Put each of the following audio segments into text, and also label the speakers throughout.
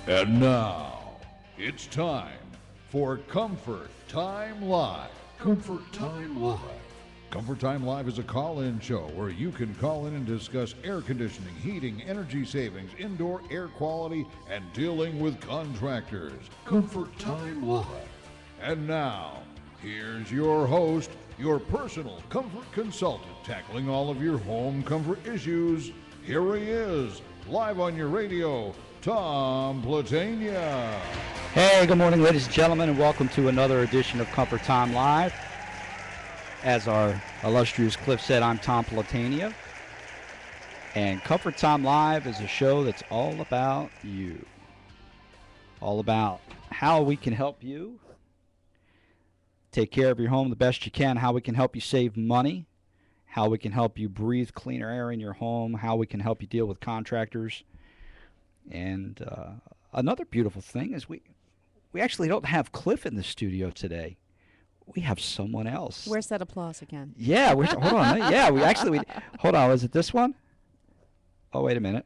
Speaker 1: And now, it's time for Comfort Time Live. Comfort Time Live. Comfort Time Live is a call-in show where you can call in and discuss air conditioning, heating, energy savings, indoor air quality, and dealing with contractors. Comfort Time Live. And now, here's your host, your personal comfort consultant, tackling all of your home comfort issues. Here he is, live on your radio, Tom Platania.
Speaker 2: Hey, good morning, ladies and gentlemen, and welcome to another edition of Comfort Time Live. As our illustrious Cliff said, I'm Tom Platania, and Comfort Time Live is a show that's all about you. All about how we can help you take care of your home the best you can, how we can help you save money, how we can help you breathe cleaner air in your home, how we can help you deal with contractors. And another beautiful thing is we actually don't have Cliff in the studio today. We have someone else.
Speaker 3: Where's that applause again?
Speaker 2: Yeah, hold on. Yeah, hold on. Was it this one? Oh, wait a minute.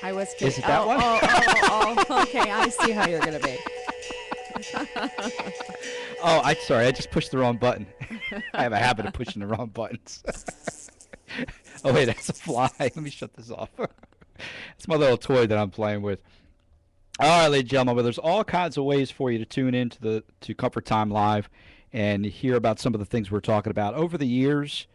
Speaker 3: I was kidding.
Speaker 2: Is it that one?
Speaker 3: Oh, okay. I see how you're going to be.
Speaker 2: Sorry, I just pushed the wrong button. I have a habit of pushing the wrong buttons. Oh, wait, that's a fly. Let me shut this off. It's my little toy that I'm playing with. All right, ladies and gentlemen, well, there's all kinds of ways for you to tune in to Comfort Time Live and hear about some of the things we're talking about. Over the years,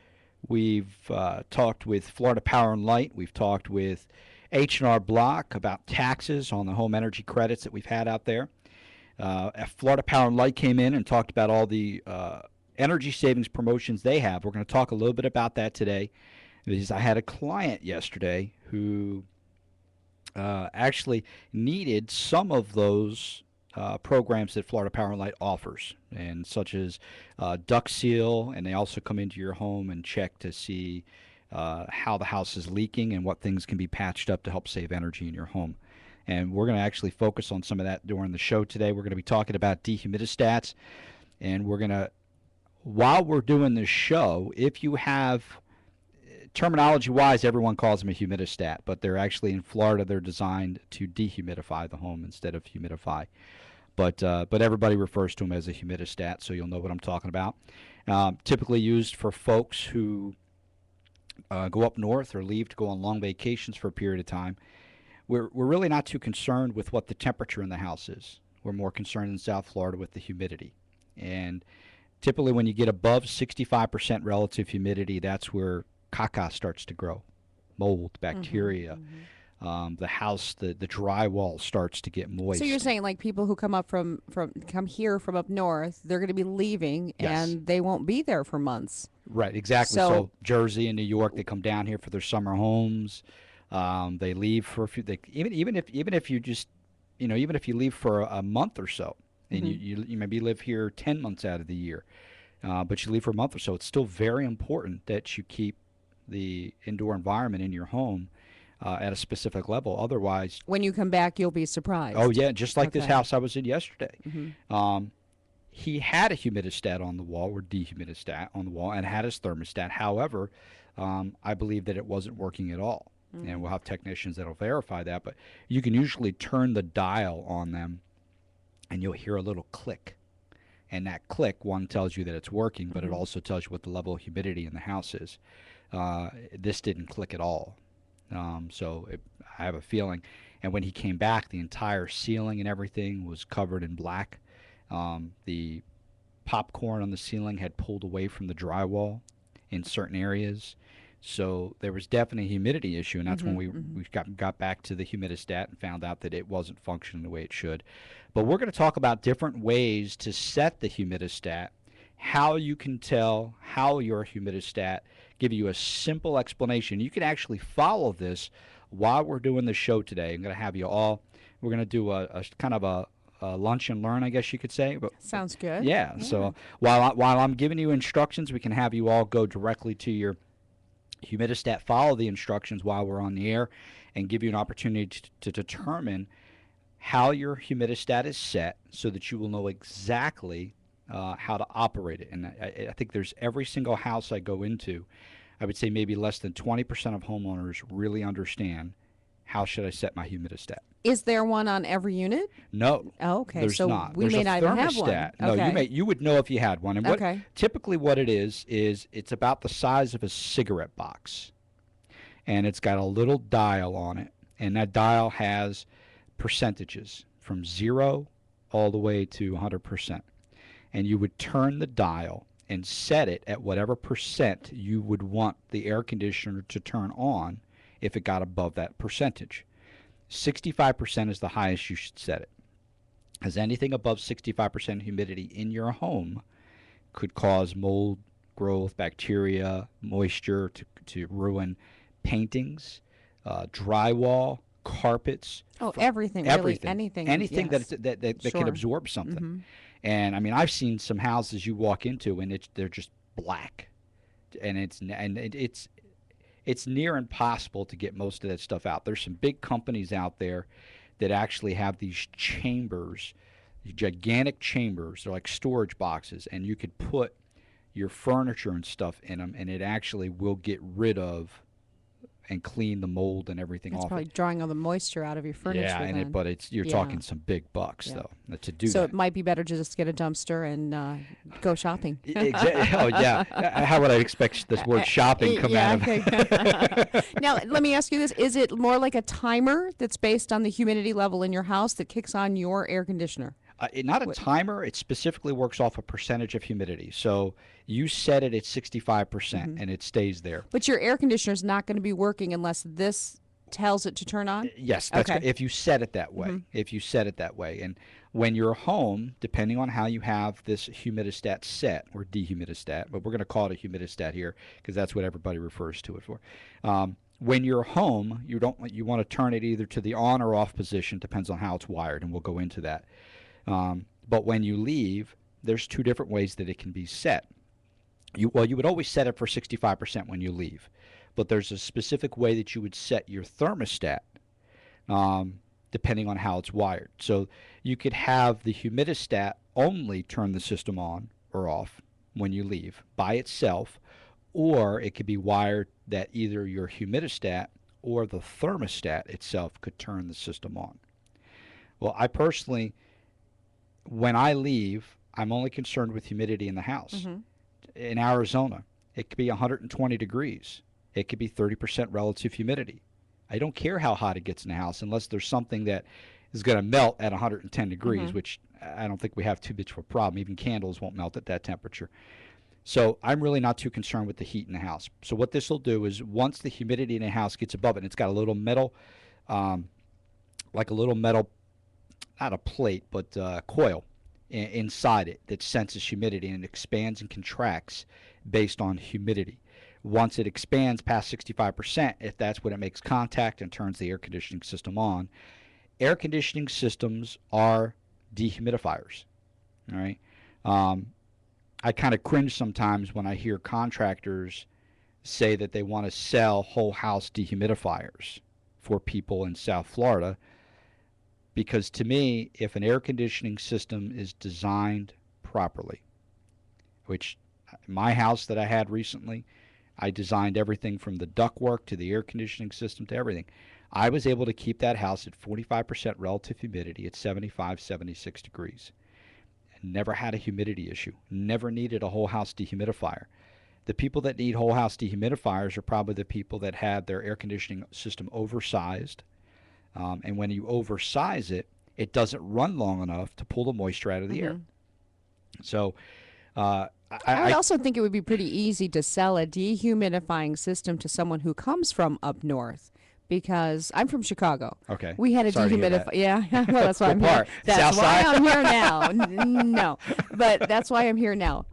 Speaker 2: we've talked with Florida Power and Light. We've talked with H&R Block about taxes on the home energy credits that we've had out there. Florida Power and Light came in and talked about all the energy savings promotions they have. We're going to talk a little bit about that today. Because I had a client yesterday who actually needed some of those programs that Florida Power and Light offers, and such as duct seal, and they also come into your home and check to see how the house is leaking and what things can be patched up to help save energy in your home. And we're going to actually focus on some of that during the show today. We're going to be talking about dehumidistats, and we're going to, while we're doing this show, if you have, terminology-wise, everyone calls them a humidistat, but they're actually, in Florida, they're designed to dehumidify the home instead of humidify. But everybody refers to them as a humidistat, so you'll know what I'm talking about. Typically used for folks who go up north or leave to go on long vacations for a period of time. We're really not too concerned with what the temperature in the house is. We're more concerned in South Florida with the humidity. And typically when you get above 65% relative humidity, that's where caca starts to grow, mold, bacteria. The house, the drywall starts to get moist.
Speaker 3: So you're saying, like, people who come up come here from up north, they're going to be leaving,
Speaker 2: Yes.
Speaker 3: and they won't be there for months.
Speaker 2: Right, exactly.
Speaker 3: So
Speaker 2: So Jersey and New York, they come down here for their summer homes. They leave for a few. Even if you just, even if you leave for a month or so, and you maybe live here 10 months out of the year, but you leave for a month or so, it's still very important that you keep the indoor environment in your home at a specific level. Otherwise,
Speaker 3: when you come back, you'll be surprised.
Speaker 2: oh yeah, just like this
Speaker 3: Okay.
Speaker 2: house I was in yesterday. He had a humidistat on the wall, or dehumidistat on the wall, and had his thermostat. However, I believe that it wasn't working at all. And we'll have technicians that'll verify that. But you can usually turn the dial on them, and you'll hear a little click. And that click, one, tells you that it's working, but it also tells you what the level of humidity in the house is. This didn't click at all. I have a feeling. And when he came back, the entire ceiling and everything was covered in black. The popcorn on the ceiling had pulled away from the drywall in certain areas. So there was definitely a humidity issue, and that's when we got back to the humidistat and found out that it wasn't functioning the way it should. But we're going to talk about different ways to set the humidistat, how you can tell how your humidistat, give you a simple explanation. You can actually follow this while we're doing the show today. I'm going to have you all, we're going to do a kind of a lunch and learn, I guess you could say. But
Speaker 3: Sounds good.
Speaker 2: yeah. So while I'm giving you instructions, we can have you all go directly to your humidistat, follow the instructions while we're on the air, and give you an opportunity to determine how your humidistat is set so that you will know exactly how to operate it. And I think there's every single house I go into, I would say maybe less than 20% of homeowners really understand how should I set my humidistat?
Speaker 3: Is there one on every unit?
Speaker 2: No.
Speaker 3: Oh, okay.
Speaker 2: There's
Speaker 3: So
Speaker 2: not.
Speaker 3: we
Speaker 2: There's
Speaker 3: may
Speaker 2: a
Speaker 3: not even have one.
Speaker 2: thermostat. No,
Speaker 3: Okay.
Speaker 2: you would know if you had one. And what
Speaker 3: Okay.
Speaker 2: typically what it is it's about the size of a cigarette box. And it's got a little dial on it, and that dial has percentages from 0 all the way to 100%. And you would turn the dial and set it at whatever percent you would want the air conditioner to turn on if it got above that percentage. 65% is the highest you should set it, as anything above 65% humidity in your home could cause mold growth, bacteria, moisture to ruin paintings, drywall, carpets.
Speaker 3: Oh, everything.
Speaker 2: Everything.
Speaker 3: Really, anything.
Speaker 2: Anything
Speaker 3: yes.
Speaker 2: that can
Speaker 3: Sure.
Speaker 2: absorb something.
Speaker 3: Mhm.
Speaker 2: And I mean, I've seen some houses you walk into and they're just black, and it's near impossible to get most of that stuff out. There's some big companies out there that actually have these chambers, gigantic chambers. They're like storage boxes, and you could put your furniture and stuff in them, and it actually will get rid of and clean the mold and everything
Speaker 3: It's
Speaker 2: off
Speaker 3: probably
Speaker 2: it.
Speaker 3: drawing all the moisture out of your furniture.
Speaker 2: Yeah, and
Speaker 3: then.
Speaker 2: but you're
Speaker 3: Yeah.
Speaker 2: talking some big bucks
Speaker 3: Yeah.
Speaker 2: though to do
Speaker 3: So
Speaker 2: that.
Speaker 3: it might be better to just get a dumpster and go shopping.
Speaker 2: Exactly. Oh yeah. How would I expect this word shopping come
Speaker 3: yeah,
Speaker 2: out of?
Speaker 3: okay. Now, let me ask you this. Is it more like a timer that's based on the humidity level in your house that kicks on your air conditioner?
Speaker 2: Not a timer. It specifically works off a percentage of humidity. So you set it at 65%, and it stays there.
Speaker 3: But your air conditioner is not going to be working unless this tells it to turn on?
Speaker 2: Yes, that's
Speaker 3: Okay.
Speaker 2: if you set it that way. If you set it that way, and when you're home, depending on how you have this humidistat set or dehumidistat, but we're going to call it a humidistat here because that's what everybody refers to it for. When you're home, you want to turn it either to the on or off position, depends on how it's wired, and we'll go into that. But when you leave, there's two different ways that it can be set. You would always set it for 65% when you leave, but there's a specific way that you would set your thermostat depending on how it's wired. So you could have the humidistat only turn the system on or off when you leave by itself, or it could be wired that either your humidistat or the thermostat itself could turn the system on. Well, I personally, when I leave, I'm only concerned with humidity in the house. In Arizona, it could be 120 degrees. It could be 30% relative humidity. I don't care how hot it gets in the house unless there's something that is going to melt at 110 degrees, which I don't think we have too much of a problem. Even candles won't melt at that temperature. So I'm really not too concerned with the heat in the house. So what this will do is once the humidity in the house gets above it, and it's got a little metal, like a little metal, not a plate, but coil inside it that senses humidity, and it expands and contracts based on humidity. Once it expands past 65%, if that's when it makes contact and turns the air conditioning system on. Air conditioning systems are dehumidifiers. All right. I kind of cringe sometimes when I hear contractors say that they want to sell whole house dehumidifiers for people in South Florida, because to me, if an air conditioning system is designed properly, which my house that I had recently, I designed everything from the ductwork to the air conditioning system to everything. I was able to keep that house at 45% relative humidity at 75, 76 degrees. Never had a humidity issue. Never needed a whole house dehumidifier. The people that need whole house dehumidifiers are probably the people that had their air conditioning system oversized. And when you oversize it, it doesn't run long enough to pull the moisture out of the air. So
Speaker 3: I would also think it would be pretty easy to sell a dehumidifying system to someone who comes from up north, because I'm from Chicago.
Speaker 2: Okay.
Speaker 3: We had a
Speaker 2: Sorry to hear
Speaker 3: dehumidifier.
Speaker 2: that.
Speaker 3: Yeah, well, that's why
Speaker 2: What
Speaker 3: I'm here.
Speaker 2: part?
Speaker 3: That's
Speaker 2: South
Speaker 3: why
Speaker 2: side?
Speaker 3: I'm here now. No, but that's why I'm here now.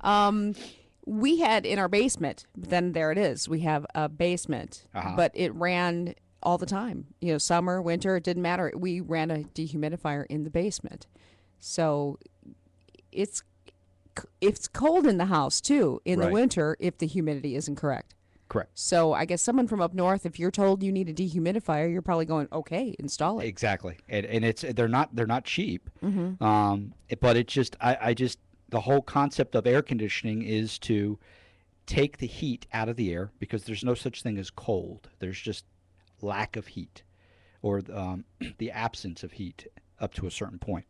Speaker 3: We had in our basement. Then there it is. We have a basement, but it ran all the time. You know, summer, winter, it didn't matter. We ran a dehumidifier in the basement, so it's cold in the house too in the
Speaker 2: Right.
Speaker 3: winter if the humidity isn't correct.
Speaker 2: Correct.
Speaker 3: So I guess someone from up north, if you're told you need a dehumidifier, you're probably going, okay, install it.
Speaker 2: Exactly, and it's they're not cheap. But it just I just the whole concept of air conditioning is to take the heat out of the air, because there's no such thing as cold. There's just lack of heat. or the absence of heat up to a certain point,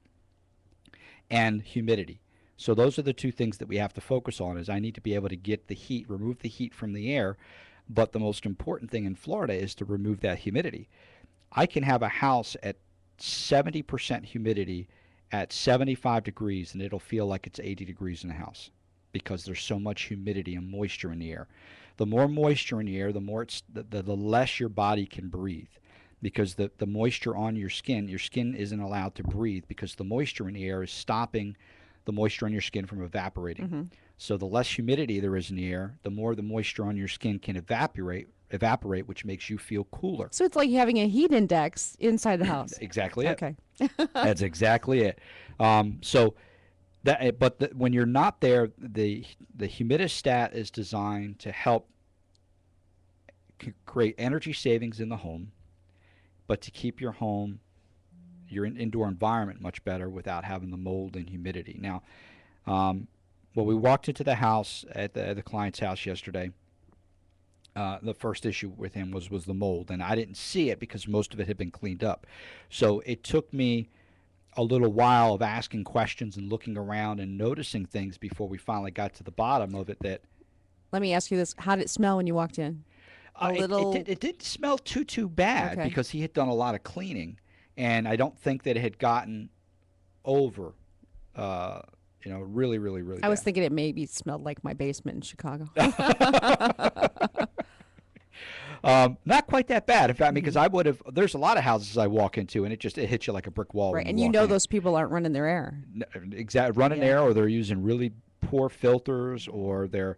Speaker 2: and humidity. So those are the two things that we have to focus on. Is I need to be able to get the heat, remove the heat from the air, but the most important thing in Florida is to remove that humidity. I can have a house at 70% humidity at 75 degrees, and it'll feel like it's 80 degrees in the house because there's so much humidity and moisture in the air. The more moisture in the air, the more the less your body can breathe, because the moisture on your skin isn't allowed to breathe because the moisture in the air is stopping the moisture on your skin from evaporating. So the less humidity there is in the air, the more the moisture on your skin can evaporate, which makes you feel cooler.
Speaker 3: So it's like having a heat index inside the house.
Speaker 2: Exactly it.
Speaker 3: Okay.
Speaker 2: That's exactly it. When you're not there, the humidistat is designed to help create energy savings in the home, but to keep your home, your indoor environment much better without having the mold and humidity. Now, when we walked into the house at the client's house yesterday, the first issue with him was the mold, and I didn't see it because most of it had been cleaned up. So it took me a little while of asking questions and looking around and noticing things before we finally got to the bottom of it.
Speaker 3: Let me ask you this: how did it smell when you walked in?
Speaker 2: It didn't smell too bad,
Speaker 3: okay,
Speaker 2: because he had done a lot of cleaning, and I don't think that it had gotten over, really, really, really
Speaker 3: I was
Speaker 2: bad.
Speaker 3: thinking it maybe smelled like my basement in Chicago.
Speaker 2: Not quite that bad. In fact, because there's a lot of houses I walk into, and it hits you like a brick wall.
Speaker 3: Right,
Speaker 2: when
Speaker 3: and
Speaker 2: you
Speaker 3: you
Speaker 2: walk
Speaker 3: know
Speaker 2: in.
Speaker 3: those people aren't running their air.
Speaker 2: Running
Speaker 3: Yeah.
Speaker 2: air, or they're using really poor filters, or they're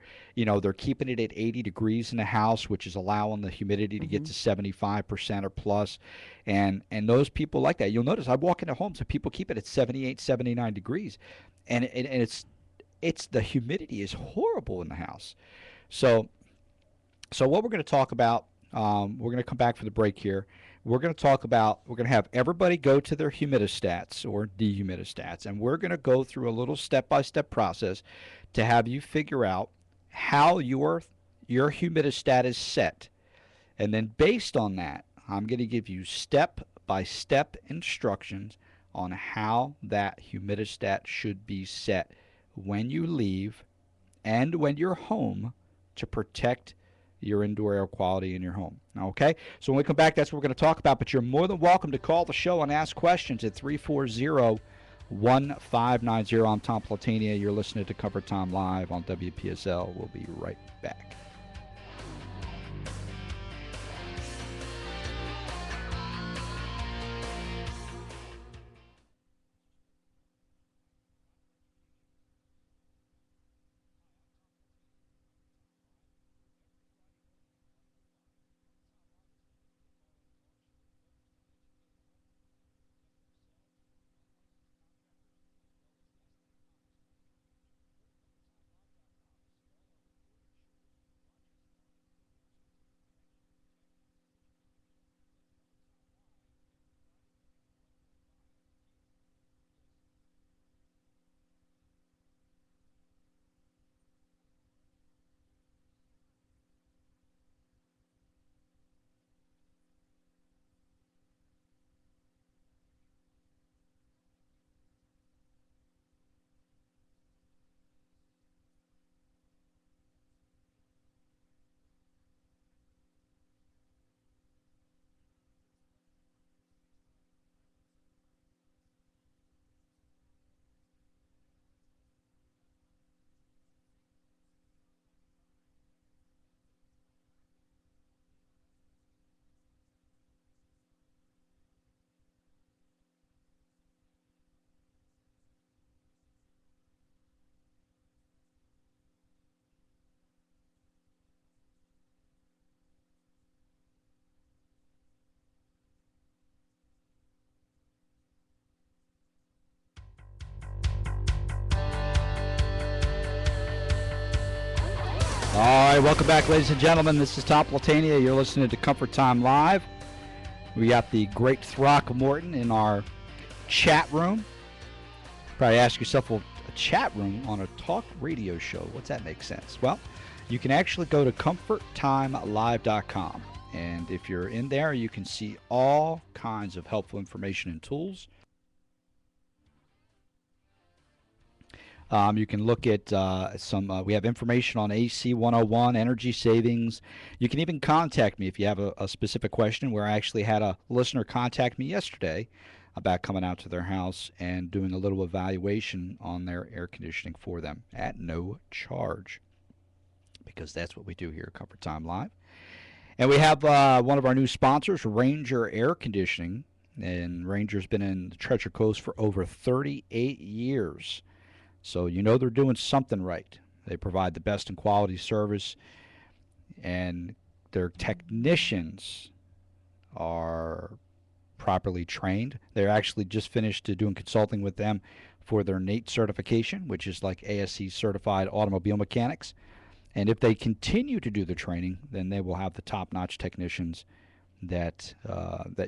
Speaker 2: keeping it at 80 degrees in the house, which is allowing the humidity to get to 75% or plus. And those people like that. You'll notice I walk into homes and people keep it at 78, 79 degrees, and it's the humidity is horrible in the house. So what we're going to talk about, we're going to come back for the break here. We're going to have everybody go to their humidistats or dehumidistats, and we're going to go through a little step-by-step process to have you figure out how your humidistat is set. And then based on that, I'm going to give you step-by-step instructions on how that humidistat should be set when you leave and when you're home, to protect your indoor air quality in your home. Okay? So when we come back, that's what we're going to talk about. But you're more than welcome to call the show and ask questions at 340-1590. I'm Tom Platania. You're listening to Comfort Time Live on WPSL. We'll be right back. All right, welcome back, ladies and gentlemen. This is Tom Platania. You're listening to Comfort Time Live. We got the great Throckmorton in our chat room. Probably ask yourself, well, a chat room on a talk radio show, what's that make sense? Well, you can actually go to comforttimelive.com. And if you're in there, you can see all kinds of helpful information and tools. You can look at we have information on AC 101, energy savings. You can even contact me if you have a specific question, where I actually had a listener contact me yesterday about coming out to their house and doing a little evaluation on their air conditioning for them at no charge, because that's what we do here at Comfort Time Live. And we have one of our new sponsors, Ranger Air Conditioning. And Ranger's been in the Treasure Coast for over 38 years. So you know they're doing something right. They provide the best in quality service, and their technicians are properly trained. They're actually just finished doing consulting with them for their NATE certification, which is like ASE certified automobile mechanics. And if they continue to do the training, then they will have the top-notch technicians that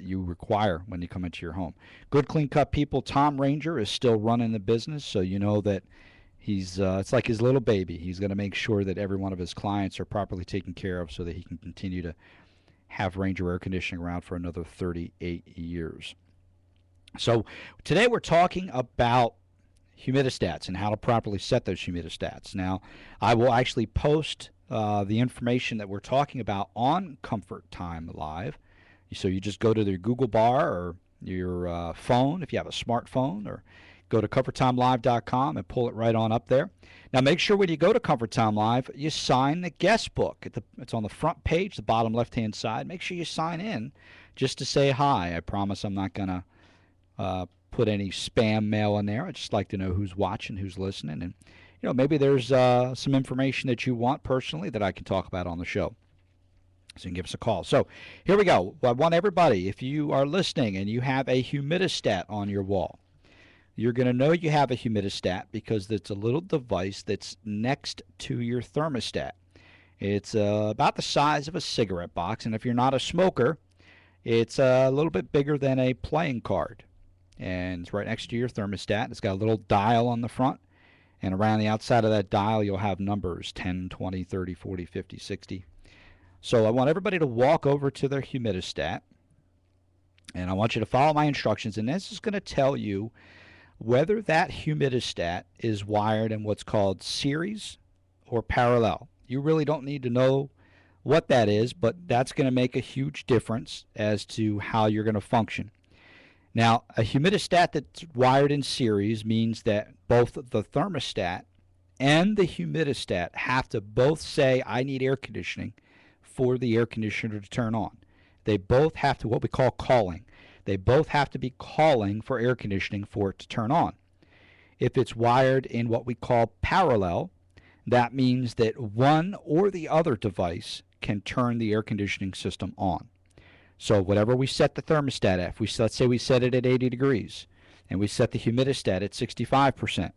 Speaker 2: you require when you come into your home. Good, clean-cut people. Tom Ranger is still running the business, so you know that he's it's like his little baby. He's going to make sure that every one of his clients are properly taken care of so that he can continue to have Ranger air conditioning around for another 38 years. So today we're talking about humidistats and how to properly set those humidistats. Now, I will actually post the information that we're talking about on Comfort Time Live. So you just go to the Google bar or your phone if you have a smartphone, or go to comforttimelive.com and pull it right on up there. Now make sure when you go to Comfort Time Live, you sign the guest book. It's on the front page, the bottom left-hand side. Make sure you sign in just to say hi. I promise I'm not going to put any spam mail in there. I just like to know who's watching, who's listening, and maybe there's some information that you want personally that I can talk about on the show. So you can give us a call. So here we go. I want everybody, if you are listening and you have a humidistat on your wall, you're going to know you have a humidistat because it's a little device that's next to your thermostat. It's about the size of a cigarette box, and if you're not a smoker, it's a little bit bigger than a playing card. And it's right next to your thermostat. It's got a little dial on the front. And around the outside of that dial, you'll have numbers 10, 20, 30, 40, 50, 60. So I want everybody to walk over to their humidistat. And I want you to follow my instructions. And this is going to tell you whether that humidistat is wired in what's called series or parallel. You really don't need to know what that is, but that's going to make a huge difference as to how you're going to function. Now, a humidistat that's wired in series means that both the thermostat and the humidistat have to both say, I need air conditioning, for the air conditioner to turn on. They both have to, what we call calling. They both have to be calling for air conditioning for it to turn on. If it's wired in what we call parallel, that means that one or the other device can turn the air conditioning system on. So whatever we set the thermostat at, let's say we set it at 80 degrees, and we set the humidistat at 65%.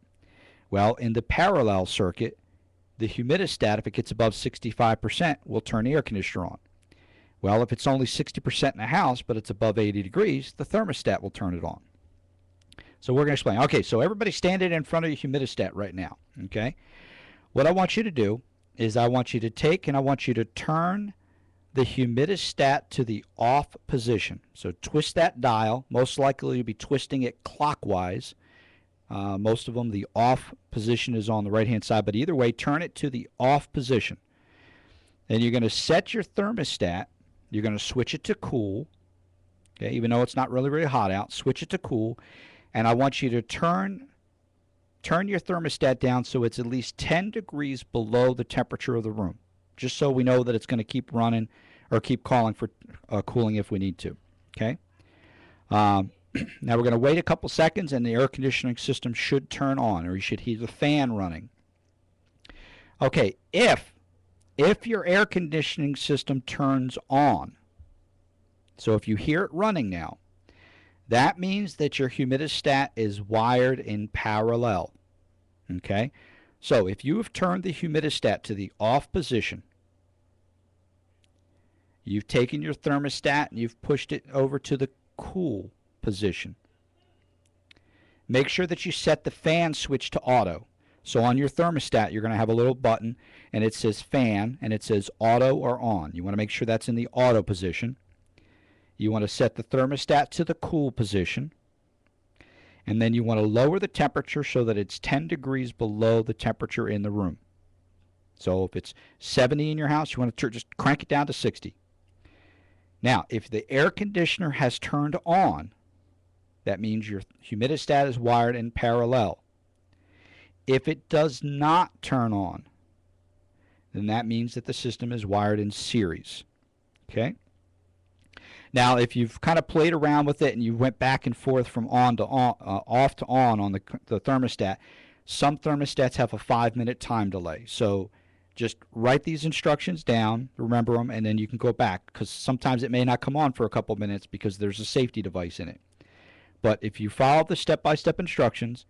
Speaker 2: Well, in the parallel circuit, the humidistat, if it gets above 65%, will turn the air conditioner on. Well, if it's only 60% in the house, but it's above 80 degrees, the thermostat will turn it on. So we're going to explain. Okay, so everybody standing in front of your humidistat right now, okay? What I want you to do is I want you to take and I want you to turn the humidistat to the off position. So twist that dial. Most likely you'll be twisting it clockwise. Most of them, the off position is on the right-hand side, but either way, turn it to the off position. Then you're going to set your thermostat. You're going to switch it to cool. Okay, even though it's not really, really hot out, switch it to cool. And I want you to turn your thermostat down so it's at least 10 degrees below the temperature of the room, just so we know that it's going to keep running or keep calling for cooling if we need to. Okay. Now we're going to wait a couple seconds, and the air conditioning system should turn on, or you should hear the fan running. Okay, if your air conditioning system turns on, so if you hear it running now, that means that your humidistat is wired in parallel. Okay? So if you have turned the humidistat to the off position, you've taken your thermostat and you've pushed it over to the cool position. Make sure that you set the fan switch to auto. So on your thermostat, you're going to have a little button, and it says fan, and it says auto or on. You want to make sure that's in the auto position. You want to set the thermostat to the cool position. And then you want to lower the temperature so that it's 10 degrees below the temperature in the room. So if it's 70 in your house, you want to just crank it down to 60. Now, if the air conditioner has turned on, that means your humidistat is wired in parallel. If it does not turn on, then that means that the system is wired in series. Okay? Now, if you've kind of played around with it and you went back and forth from on to on, off to on the thermostat, some thermostats have a 5-minute time delay. So just write these instructions down, remember them, and then you can go back, because sometimes it may not come on for a couple minutes because there's a safety device in it. But if you follow the step-by-step instructions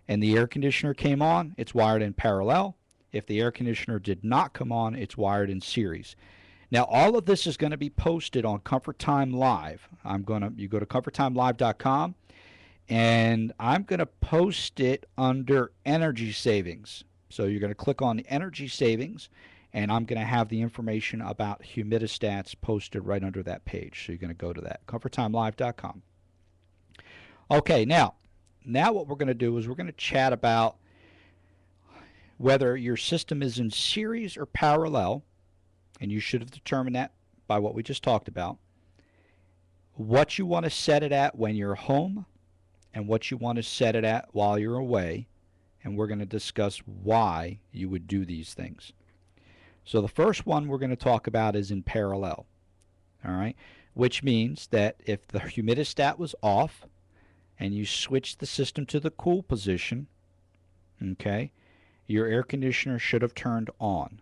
Speaker 2: and the air conditioner came on, it's wired in parallel. If the air conditioner did not come on, it's wired in series. Now, all of this is going to be posted on Comfort Time Live. You go to comforttimelive.com, and I'm going to post it under energy savings. So you're going to click on the energy savings, and I'm going to have the information about humidistats posted right under that page. So you're going to go to that, comforttimelive.com. Okay, now what we're going to do is we're going to chat about whether your system is in series or parallel, and you should have determined that by what we just talked about, what you want to set it at when you're home, and what you want to set it at while you're away, and we're going to discuss why you would do these things. So the first one we're going to talk about is in parallel, all right, which means that if the humidistat was off and you switch the system to the cool position, okay, your air conditioner should have turned on.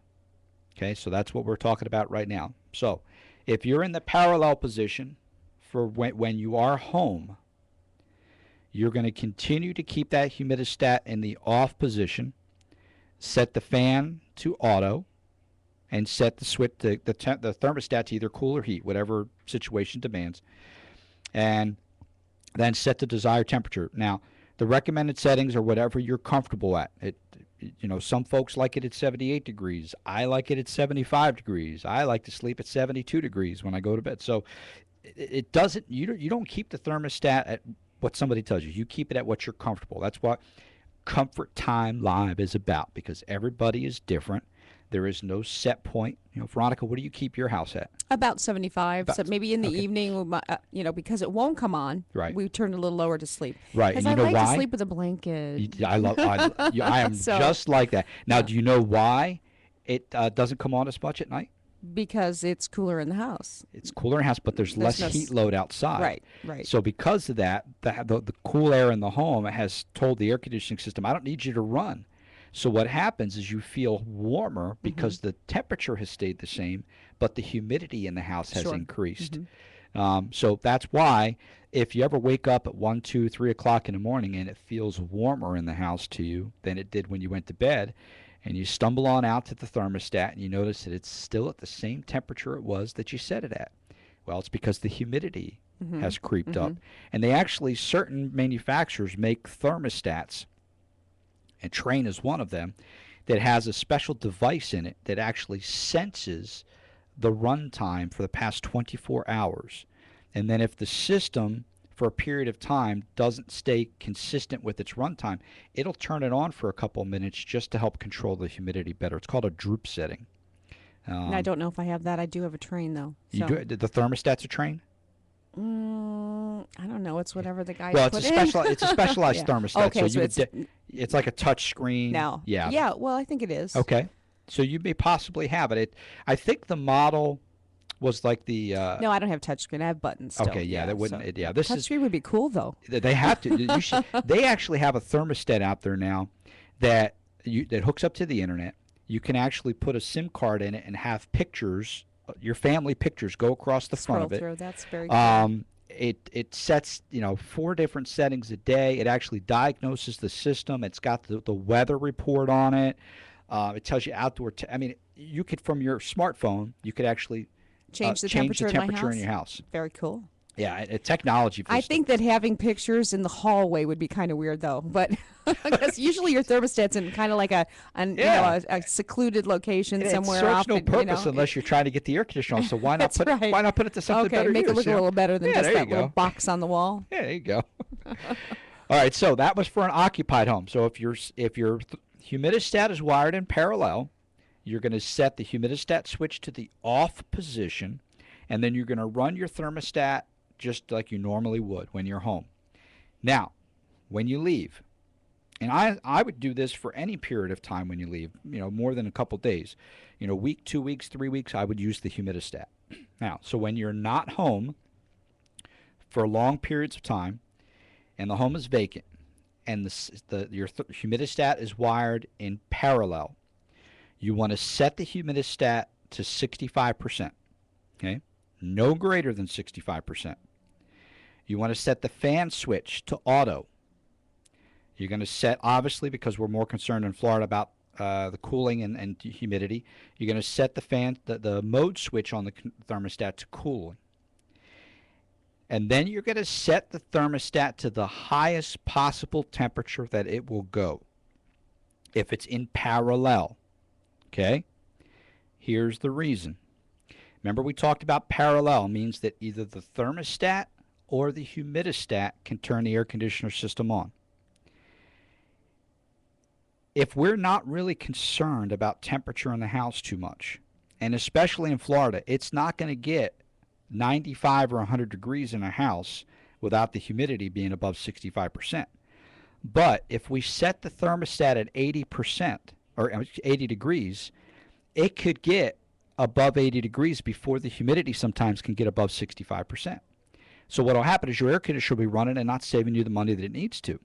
Speaker 2: Okay, so that's what we're talking about right now. So if you're in the parallel position for when you are home, you're going to continue to keep that humidistat in the off position, set the fan to auto, and set the thermostat to either cool or heat, whatever situation demands, and then set the desired temperature. Now, the recommended settings are whatever you're comfortable at. Some folks like it at 78 degrees. I like it at 75 degrees. I like to sleep at 72 degrees when I go to bed. So it doesn't, you don't keep the thermostat at what somebody tells you. You keep it at what you're comfortable. That's what Comfort Time Live is about, because everybody is different. There is no set point. Veronica, what do you keep your house at?
Speaker 3: About 75. So maybe in the evening, because it won't come on,
Speaker 2: right,
Speaker 3: we turn a little lower to sleep.
Speaker 2: Right.
Speaker 3: Because
Speaker 2: I
Speaker 3: like
Speaker 2: why?
Speaker 3: to sleep with a blanket.
Speaker 2: I am just like that. Now, do you know why it doesn't come on as much at night?
Speaker 3: Because it's cooler in the house.
Speaker 2: It's cooler in the house, but there's less heat load outside.
Speaker 3: Right.
Speaker 2: So because of that, the cool air in the home has told the air conditioning system, I don't need you to run. So what happens is you feel warmer because the temperature has stayed the same, but the humidity in the house has increased. So that's why if you ever wake up at 1, 2, 3 o'clock in the morning and it feels warmer in the house to you than it did when you went to bed, and you stumble on out to the thermostat and you notice that it's still at the same temperature it was that you set it at, well, it's because the humidity has creeped up. And certain manufacturers make thermostats, and Trane is one of them, that has a special device in it that actually senses the runtime for the past 24 hours. And then if the system for a period of time doesn't stay consistent with its runtime, it'll turn it on for a couple of minutes just to help control the humidity better. It's called a droop setting.
Speaker 3: I don't know if I have that. I do have a Trane, though.
Speaker 2: You do, the thermostat's a Trane?
Speaker 3: I don't know. It's whatever the guy
Speaker 2: Well,
Speaker 3: put
Speaker 2: it's a specialized thermostat.
Speaker 3: Okay,
Speaker 2: so it's like a touch screen.
Speaker 3: No.
Speaker 2: Yeah.
Speaker 3: Yeah, well, I think it is.
Speaker 2: Okay. So you may possibly have it. I think the model was like the
Speaker 3: No, I don't have touchscreen. I have buttons still.
Speaker 2: Okay, yeah, that wouldn't this is
Speaker 3: touchscreen would be cool though.
Speaker 2: They have to they actually have a thermostat out there now that hooks up to the internet. You can actually put a SIM card in it and have pictures, your family pictures, go across the front of it.
Speaker 3: Through. That's very cool.
Speaker 2: It sets 4 different settings a day. It actually diagnoses the system. It's got the weather report on it. It tells you outdoor. You could, from your smartphone, you could actually
Speaker 3: change the temperature
Speaker 2: in your house.
Speaker 3: Very cool.
Speaker 2: Yeah, technology.
Speaker 3: I think that having pictures in the hallway would be kind of weird, though. But because usually your thermostat's in kind of like a secluded location somewhere.
Speaker 2: It serves
Speaker 3: off
Speaker 2: no
Speaker 3: and,
Speaker 2: purpose unless you're trying to get the air conditioner on. So why not
Speaker 3: Why
Speaker 2: not put it to something better?
Speaker 3: Make it look a little better than just that little box on the wall.
Speaker 2: Yeah, there you go. All right, so that was for an occupied home. So if your humidistat is wired in parallel, you're going to set the humidistat switch to the off position, and then you're going to run your thermostat just like you normally would when you're home. Now, when you leave, and I would do this for any period of time when you leave, more than a couple days, week, 2 weeks, 3 weeks, I would use the humidistat. Now, so when you're not home for long periods of time and the home is vacant and your humidistat is wired in parallel, you want to set the humidistat to 65%, okay? No greater than 65%. You want to set the fan switch to auto. You're going to set, obviously, because we're more concerned in Florida about the cooling and humidity, you're going to set the mode switch on the thermostat to cooling. And then you're going to set the thermostat to the highest possible temperature that it will go if it's in parallel. Okay? Here's the reason. Remember, we talked about parallel means that either the thermostat or the humidistat can turn the air conditioner system on. If we're not really concerned about temperature in the house too much, and especially in Florida, it's not going to get 95 or 100 degrees in a house without the humidity being above 65%. But if we set the thermostat at 80% or 80 degrees, it could get above 80 degrees before the humidity sometimes can get above 65%. So what will happen is your air conditioner will be running and not saving you the money that it needs to.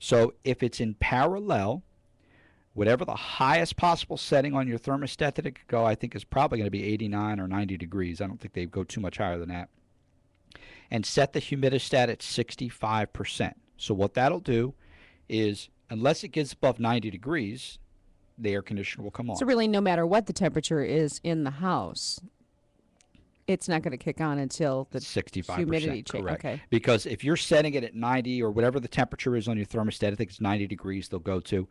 Speaker 2: So if it's in parallel, whatever the highest possible setting on your thermostat that it could go, I think is probably going to be 89 or 90 degrees. I don't think they go too much higher than that. And set the humidistat at 65%. So what that'll do is, unless it gets above 90 degrees, the air conditioner will come on.
Speaker 3: So really, no matter what the temperature is in the house, it's not going to kick on until the
Speaker 2: 65%,
Speaker 3: humidity change.
Speaker 2: correct.
Speaker 3: Okay.
Speaker 2: Because if you're setting it at 90 or whatever the temperature is on your thermostat, I think it's 90 degrees they'll go to.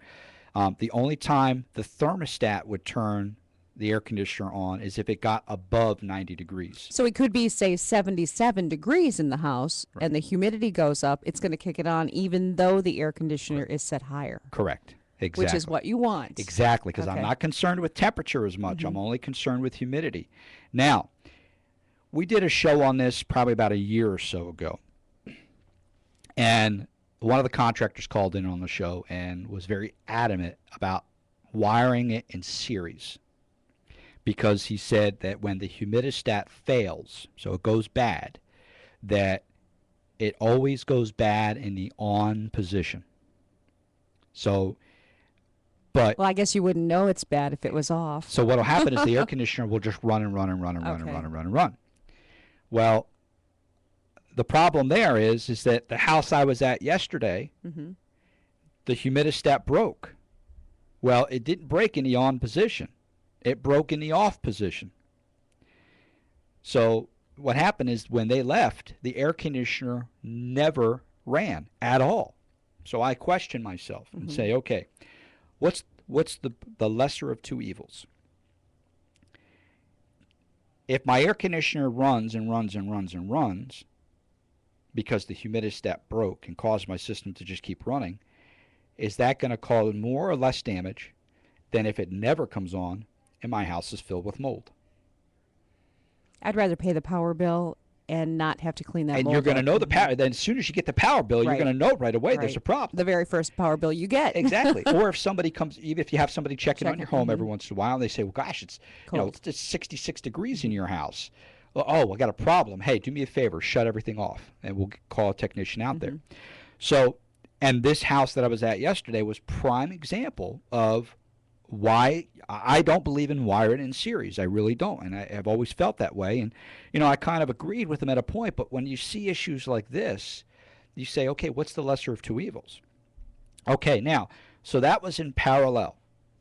Speaker 2: The only time the thermostat would turn the air conditioner on is if it got above 90 degrees.
Speaker 3: So it could be, say, 77 degrees in the house, right, and the humidity goes up. It's going to kick it on even though the air conditioner is set higher.
Speaker 2: Correct. Exactly.
Speaker 3: Which is what you want.
Speaker 2: Exactly, because I'm not concerned with temperature as much. I'm only concerned with humidity. Now, we did a show on this probably about a year or so ago. And one of the contractors called in on the show and was very adamant about wiring it in series, because he said that when the humidistat fails, so it goes bad, that it always goes bad in the on position. So, but
Speaker 3: well, I guess you wouldn't know it's bad if it was off.
Speaker 2: So what will happen is the air conditioner will just run and run and run and run and run and run and run. Well, the problem there is that the house I was at yesterday, the humidistat broke. Well, it didn't break in the on position. It broke in the off position. So what happened is when they left, the air conditioner never ran at all. So I question myself and say, okay, what's the lesser of two evils? If my air conditioner runs and runs and runs and runs because the humidistat broke and caused my system to just keep running, is that going to cause more or less damage than if it never comes on and my house is filled with mold?
Speaker 3: I'd rather pay the power bill and not have to clean that mold.
Speaker 2: And you're going to know the power. Then as soon as you get the power bill, you're going to know right away there's a problem.
Speaker 3: The very first power bill you get.
Speaker 2: Exactly. Or if somebody comes, even if you have somebody checking on your home every once in a while, and they say, well, gosh, it's it's 66 degrees in your house. Well, oh, I got a problem. Hey, do me a favor, shut everything off, and we'll call a technician out there. So, and this house that I was at yesterday was prime example of why I don't believe in wiring in series. I really don't, and I've always felt that way. And I kind of agreed with him at a point, but when you see issues like this, you say, okay, what's the lesser of two evils? Okay, now, so that was in parallel,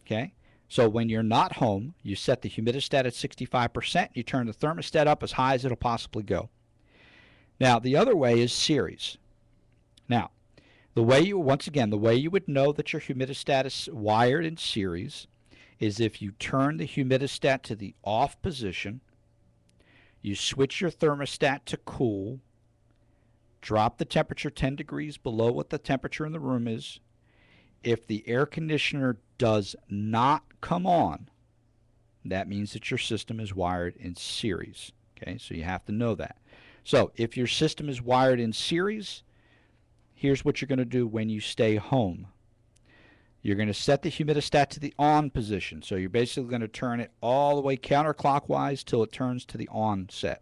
Speaker 2: okay? So when you're not home, you set the humidistat at 65%, you turn the thermostat up as high as it'll possibly go. Now, the other way is series. Now, the way you would know that your humidistat is wired in series is if you turn the humidistat to the off position, you switch your thermostat to cool, drop the temperature 10 degrees below what the temperature in the room is. If the air conditioner does not come on, that means that your system is wired in series. Okay, so you have to know that. So if your system is wired in series, here's what you're going to do when you stay home. You're going to set the humidistat to the on position. So you're basically going to turn it all the way counterclockwise till it turns to the on set.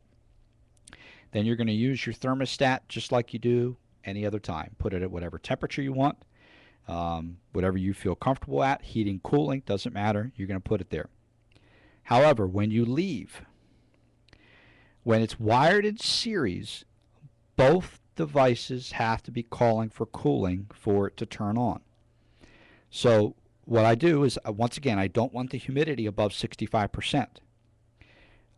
Speaker 2: Then you're going to use your thermostat just like you do any other time. Put it at whatever temperature you want, whatever you feel comfortable at. Heating, cooling, doesn't matter. You're going to put it there. However, when you leave, when it's wired in series, both devices have to be calling for cooling for it to turn on. So what I do is, once again, I don't want the humidity above 65%.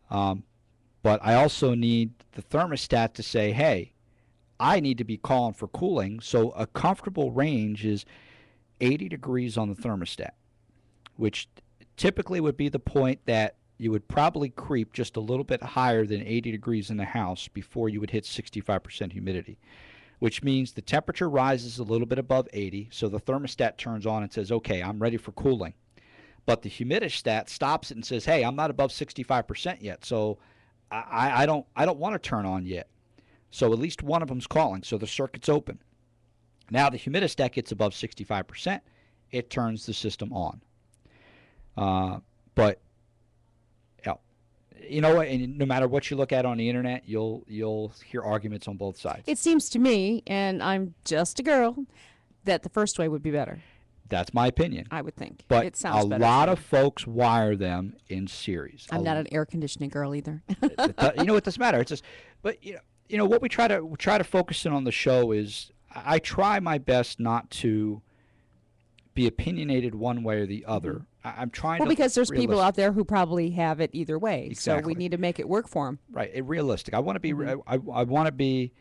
Speaker 2: But I also need the thermostat to say, hey, I need to be calling for cooling. So a comfortable range is 80 degrees on the thermostat, which typically would be the point that you would probably creep just a little bit higher than 80 degrees in the house before you would hit 65% humidity, which means the temperature rises a little bit above 80, so the thermostat turns on and says, okay, I'm ready for cooling. But the humidistat stops it and says, hey, I'm not above 65% yet, so I don't want to turn on yet. So at least one of them's calling, so the circuit's open. Now the humidistat gets above 65%, it turns the system on. But you know what? And no matter what you look at on the internet, you'll hear arguments on both sides.
Speaker 3: It seems to me, and I'm just a girl, that the first way would be better.
Speaker 2: That's my opinion.
Speaker 3: I would think.
Speaker 2: But
Speaker 3: it sounds
Speaker 2: a
Speaker 3: better
Speaker 2: lot of folks wire them in series.
Speaker 3: I'm not an air conditioning girl either.
Speaker 2: You know, it doesn't matter. It's just, but you know what we try to focus in on the show is I try my best not to be opinionated one way or the other. I'm trying to.
Speaker 3: Well, because there's people out there who probably have it either way,
Speaker 2: exactly.
Speaker 3: So we need to make it work for them.
Speaker 2: Right, realistic. I want to be. I want to be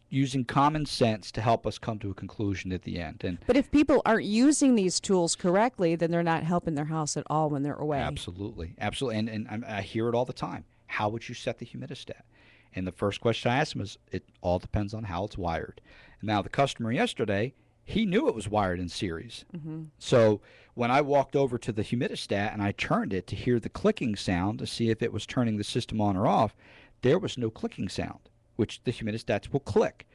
Speaker 2: using common sense to help us come to a conclusion at the end.
Speaker 3: But if people aren't using these tools correctly, then they're not helping their house at all when they're away.
Speaker 2: Absolutely. And I hear it all the time. How would you set the humidistat? And the first question I asked him is, it all depends on how it's wired. And now the customer yesterday, he knew it was wired in series. So when I walked over to the humidistat and I turned it to hear the clicking sound to see if it was turning the system on or off, there was no clicking sound, which the humidistats will click.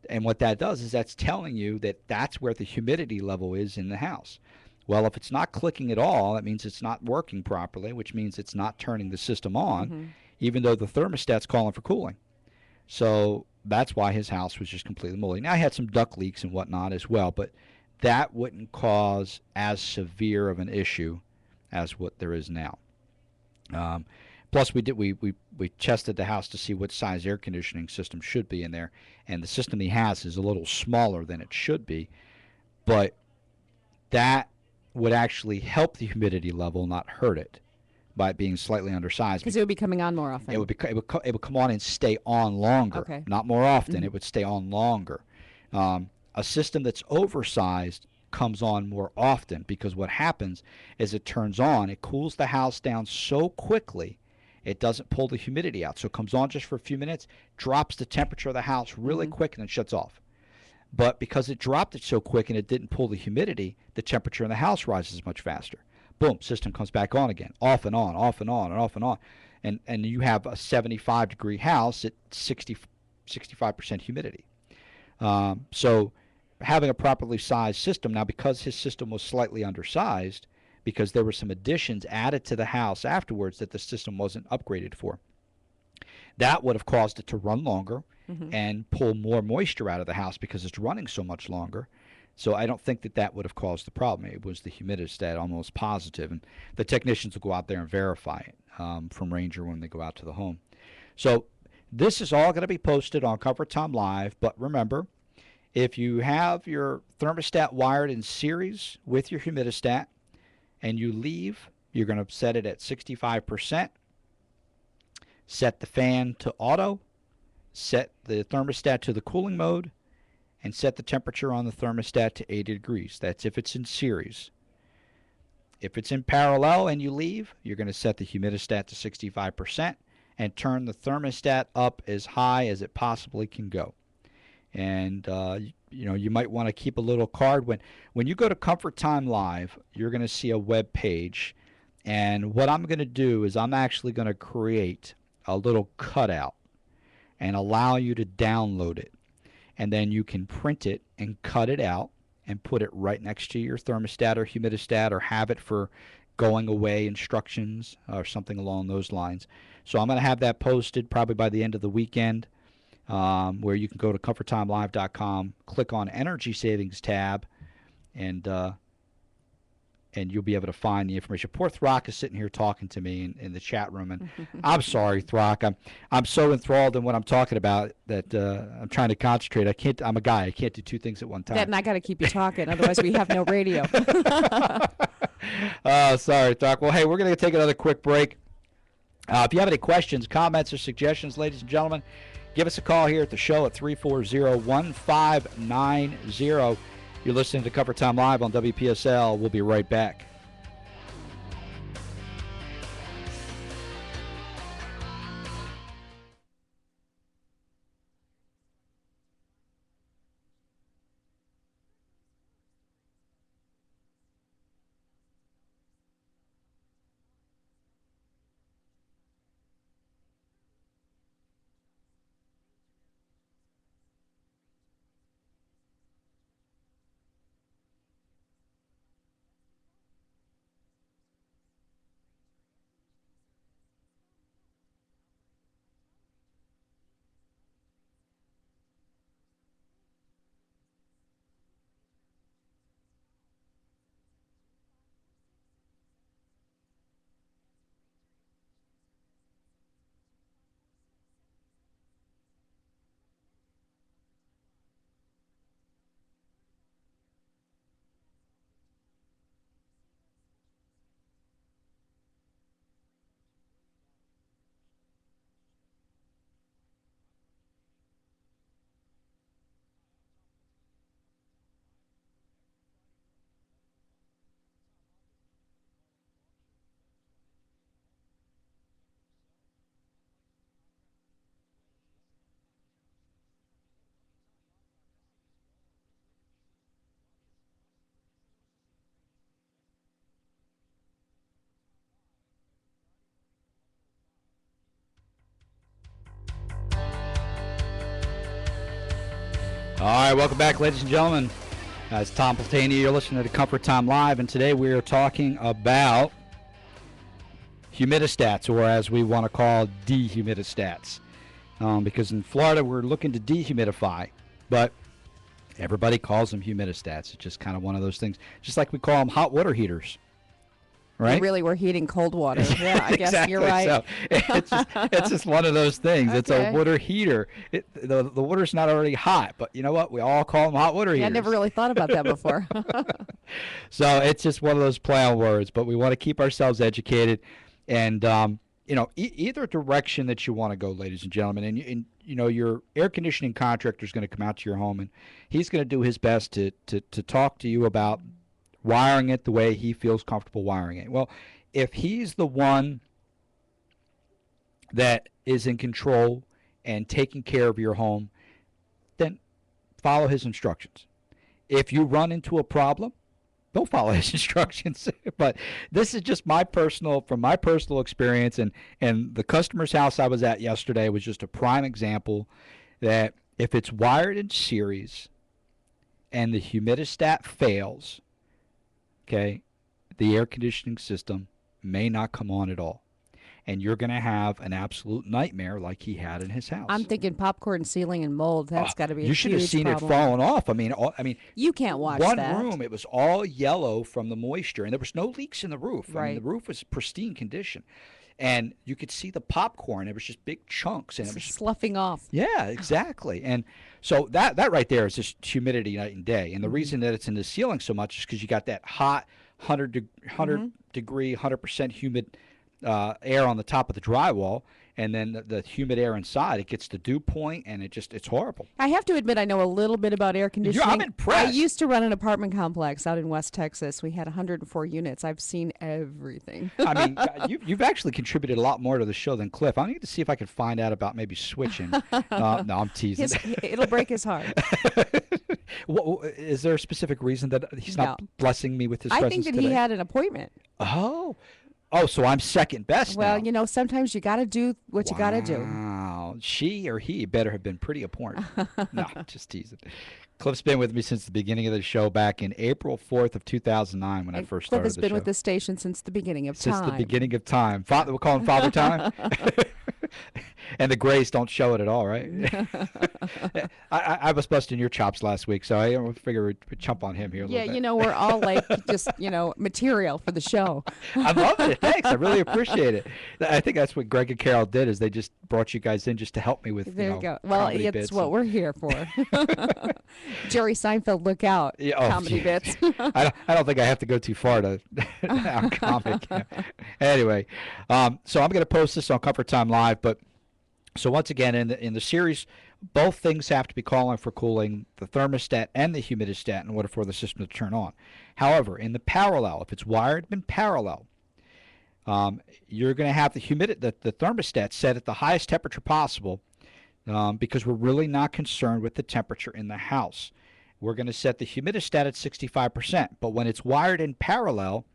Speaker 2: And what that does is that's telling you that that's where the humidity level is in the house. Well, if it's not clicking at all, that means it's not working properly, which means it's not turning the system on, even though the thermostat's calling for cooling. So that's why his house was just completely moldy. Now, he had some duct leaks and whatnot as well, but that wouldn't cause as severe of an issue as what there is now. Plus, we tested the house to see what size air conditioning system should be in there, and the system he has is a little smaller than it should be, but that would actually help the humidity level, not hurt it, by it being slightly undersized.
Speaker 3: Because it would be coming on more often.
Speaker 2: It would come on and stay on longer,
Speaker 3: okay.
Speaker 2: Not more often. It would stay on longer. A system that's oversized comes on more often because what happens is it turns on, it cools the house down so quickly, it doesn't pull the humidity out. So it comes on just for a few minutes, drops the temperature of the house really quick, and then shuts off. But because it dropped it so quick and it didn't pull the humidity, the temperature in the house rises much faster. Boom, system comes back on again, off and on, off and on, and off and on. And you have a 75-degree house at 65% humidity. So having a properly sized system, now because his system was slightly undersized, because there were some additions added to the house afterwards that the system wasn't upgraded for, that would have caused it to run longer and pull more moisture out of the house because it's running so much longer. So I don't think that would have caused the problem. It was the humidistat, almost positive. And the technicians will go out there and verify it from Ranger when they go out to the home. So this is all going to be posted on Comfort Time Live. But remember, if you have your thermostat wired in series with your humidistat and you leave, you're going to set it at 65%. Set the fan to auto. set the thermostat to the cooling mode, and set the temperature on the thermostat to 80 degrees. That's if it's in series. If it's in parallel and you leave, you're going to set the humidistat to 65% and turn the thermostat up as high as it possibly can go. And you might want to keep a little card. When you go to Comfort Time Live, you're going to see a web page. And what I'm going to do is I'm actually going to create a little cutout and allow you to download it. And then you can print it and cut it out and put it right next to your thermostat or humidistat, or have it for going away instructions or something along those lines. So I'm going to have that posted probably by the end of the weekend, where you can go to comforttimelive.com, click on Energy Savings tab, and you'll be able to find the information. Poor Throck is sitting here talking to me in the chat room, and I'm sorry, Throck. I'm so enthralled in what I'm talking about that I'm trying to concentrate. I'm a guy. I can't do two things at one time.
Speaker 3: That, and I got to keep you talking, otherwise we have no radio.
Speaker 2: Sorry, Throck. Well, hey, we're going to take another quick break. If you have any questions, comments, or suggestions, ladies and gentlemen, give us a call here at the show at 340-1590. You're listening to Comfort Time Live on WPSL. We'll be right back. All right, welcome back, ladies and gentlemen. It's Tom Platania. You're listening to Comfort Time Live, and today we are talking about humidistats, or as we want to call dehumidistats, because in Florida we're looking to dehumidify, but everybody calls them humidistats. It's just kind of one of those things, just like we call them hot water heaters. Right?
Speaker 3: Really, we're heating cold water. Yeah, I guess
Speaker 2: exactly.
Speaker 3: You're right.
Speaker 2: So it's just one of those things. Okay. It's a water heater. The water's not already hot, but you know what? We all call them hot water heaters.
Speaker 3: I never really thought about that before.
Speaker 2: So it's just one of those play on words, but we want to keep ourselves educated, and either direction that you want to go, ladies and gentlemen. And your air conditioning contractor is going to come out to your home, and he's going to do his best to talk to you about wiring it the way he feels comfortable wiring it. Well, if he's the one that is in control and taking care of your home, then follow his instructions. If you run into a problem, don't follow his instructions. But this is just from my personal experience, and the customer's house I was at yesterday was just a prime example that if it's wired in series and the humidistat fails, okay, the air conditioning system may not come on at all. And you're going to have an absolute nightmare like he had in his house.
Speaker 3: I'm thinking popcorn ceiling and mold. That's got to be a huge
Speaker 2: problem. You should have seen
Speaker 3: problem.
Speaker 2: it falling off. I mean,
Speaker 3: you can't watch
Speaker 2: one
Speaker 3: that.
Speaker 2: room, it was all yellow from the moisture, and there was no leaks in the roof.
Speaker 3: Right.
Speaker 2: I mean, the roof was pristine condition. And you could see the popcorn. It was just big chunks. And it was
Speaker 3: sloughing off.
Speaker 2: Yeah, exactly. And so that right there is just humidity night and day. And the reason that it's in the ceiling so much is because you got that hot 100 degree, 100% humid air on the top of the drywall, and then the humid air inside, it gets the dew point, and it's horrible.
Speaker 3: I have to admit, I know a little bit about air conditioning.
Speaker 2: I'm impressed.
Speaker 3: I used to run an apartment complex out in West Texas. We had 104 units. I've seen everything.
Speaker 2: I mean, you've actually contributed a lot more to the show than Cliff. I need to see if I can find out about maybe switching. No, I'm teasing.
Speaker 3: It'll break his heart.
Speaker 2: Is there a specific reason that he's not blessing me with his
Speaker 3: I
Speaker 2: presence
Speaker 3: think that
Speaker 2: today?
Speaker 3: he had an appointment.
Speaker 2: Oh, so I'm second best
Speaker 3: Well,
Speaker 2: now.
Speaker 3: Sometimes you got to do what you got to do.
Speaker 2: Wow. She or he better have been pretty important. No, just teasing. Cliff's been with me since the beginning of the show back in April 4th of 2009 when I first started the show.
Speaker 3: Cliff has been with the station since the beginning of time.
Speaker 2: Since the beginning of time. We'll call him Father Time. And the grays don't show it at all, right? I was busting your chops last week, so I figure we'd chump on him here a little bit.
Speaker 3: Yeah, we're all like just, material for the show.
Speaker 2: I love it. Thanks. I really appreciate it. I think that's what Greg and Carol did, is they just brought you guys in just to help me with,
Speaker 3: There you go. Well, it's what we're here for. Jerry Seinfeld, look out. Comedy bits.
Speaker 2: I don't think I have to go too far to our comic. Anyway, so I'm going to post this on Comfort Time Live, but so once again, in the series, both things have to be calling for cooling, the thermostat and the humidistat, in order for the system to turn on. However, in the parallel, if it's wired in parallel, you're going to have the thermostat set at the highest temperature possible, because we're really not concerned with the temperature in the house. We're going to set the humidistat at 65%, but when it's wired in parallel,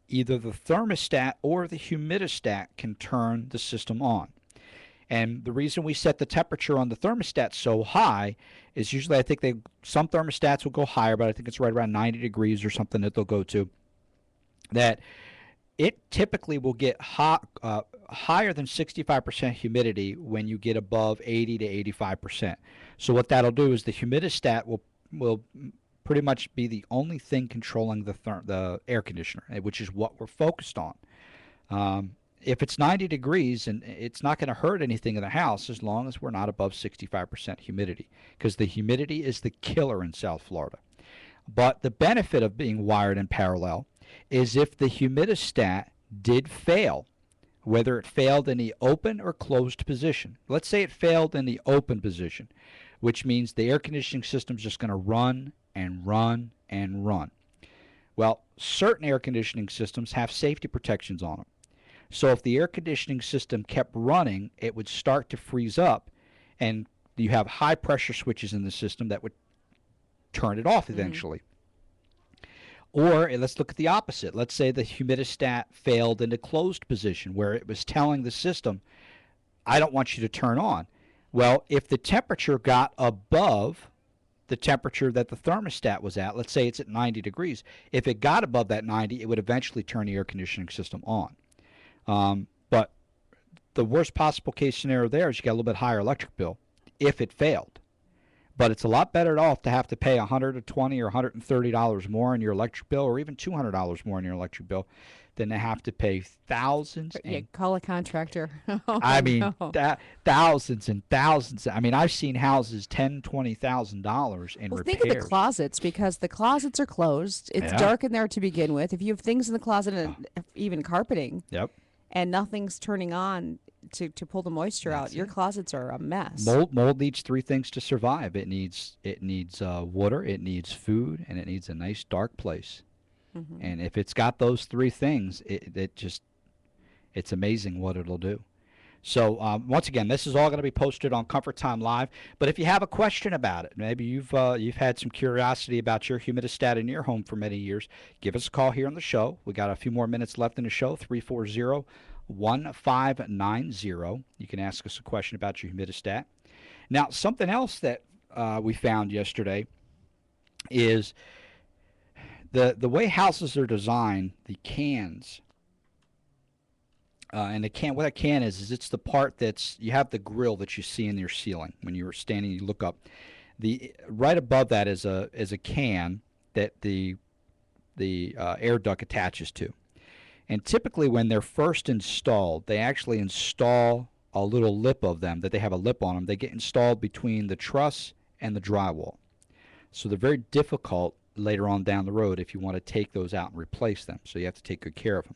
Speaker 2: either the thermostat or the humidistat can turn the system on. And the reason we set the temperature on the thermostat so high is usually, I think some thermostats will go higher, but I think it's right around 90 degrees or something that they'll go to, that it typically will get higher than 65% humidity when you get above 80 to 85%. So what that'll do is the humidistat will pretty much be the only thing controlling the air conditioner, which is what we're focused on. If it's 90 degrees, and it's not going to hurt anything in the house as long as we're not above 65% humidity, because the humidity is the killer in South Florida. But the benefit of being wired in parallel is if the humidistat did fail, whether it failed in the open or closed position. Let's say it failed in the open position, which means the air conditioning system is just going to run and run and run. Well, certain air conditioning systems have safety protections on them. So if the air conditioning system kept running, it would start to freeze up, and you have high pressure switches in the system that would turn it off eventually. Or let's look at the opposite. Let's say the humidistat failed in a closed position where it was telling the system, I don't want you to turn on. Well, if the temperature got above the temperature that the thermostat was at, let's say it's at 90 degrees, if it got above that 90, it would eventually turn the air conditioning system on. But the worst possible case scenario there is you get a little bit higher electric bill if it failed. But it's a lot better off to have to pay $120 or $130 more in your electric bill, or even $200 more in your electric bill, than to have to pay thousands.
Speaker 3: Call a contractor.
Speaker 2: Thousands and thousands. I mean, I've seen houses $10,000, $20,000 in repairs.
Speaker 3: Think of the closets, because the closets are closed. It's dark in there to begin with. If you have things in the closet and even carpeting, and nothing's turning on to pull the moisture out, your closets are a mess.
Speaker 2: Mold needs three things to survive. It needs water, it needs food, and it needs a nice dark place. And if it's got those three things, it's amazing what it'll do. So once again, this is all going to be posted on Comfort Time Live. But if you have a question about it, maybe you've had some curiosity about your humidistat in your home for many years, give us a call here on the show. We got a few more minutes left in the show. 340-1590. You can ask us a question about your humidistat. Now, something else that we found yesterday is the way houses are designed, the cans. And what a can is it's the part you have the grill that you see in your ceiling when you're standing. You look up. Right above that is a can that the air duct attaches to. And typically, when they're first installed, they actually install a little lip of them, that they have a lip on them. They get installed between the truss and the drywall. So they're very difficult later on down the road if you want to take those out and replace them. So you have to take good care of them.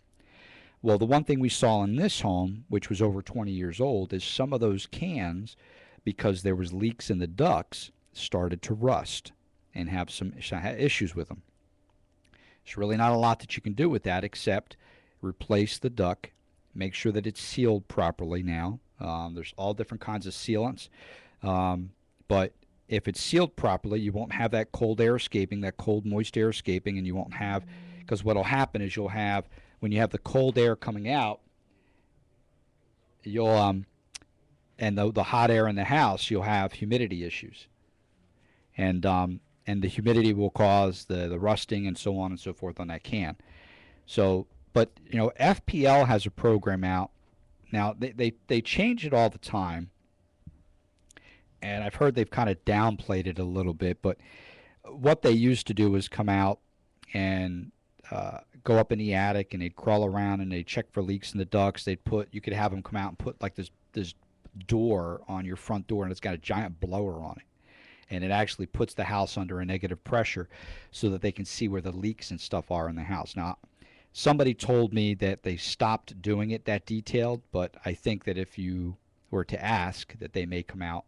Speaker 2: Well, the one thing we saw in this home, which was over 20 years old, is some of those cans, because there was leaks in the ducts, started to rust and have some issues with them. There's really not a lot that you can do with that except replace the duct, make sure that it's sealed properly now. There's all different kinds of sealants, but if it's sealed properly, you won't have that cold air escaping, that cold, moist air escaping, and you won't have, because what will happen is you'll have, when you have the cold air coming out, you'll, and the hot air in the house, you'll have humidity issues. And the humidity will cause the rusting and so on and so forth on that can. So, but, you know, FPL has a program out. Now, they change it all the time. And I've heard they've kind of downplayed it a little bit, but what they used to do was come out and go up in the attic, and they'd crawl around and they'd check for leaks in the ducts. You could have them come out and put like this door on your front door, and it's got a giant blower on it. And it actually puts the house under a negative pressure so that they can see where the leaks and stuff are in the house. Now, somebody told me that they stopped doing it that detailed, but I think that if you were to ask, that they may come out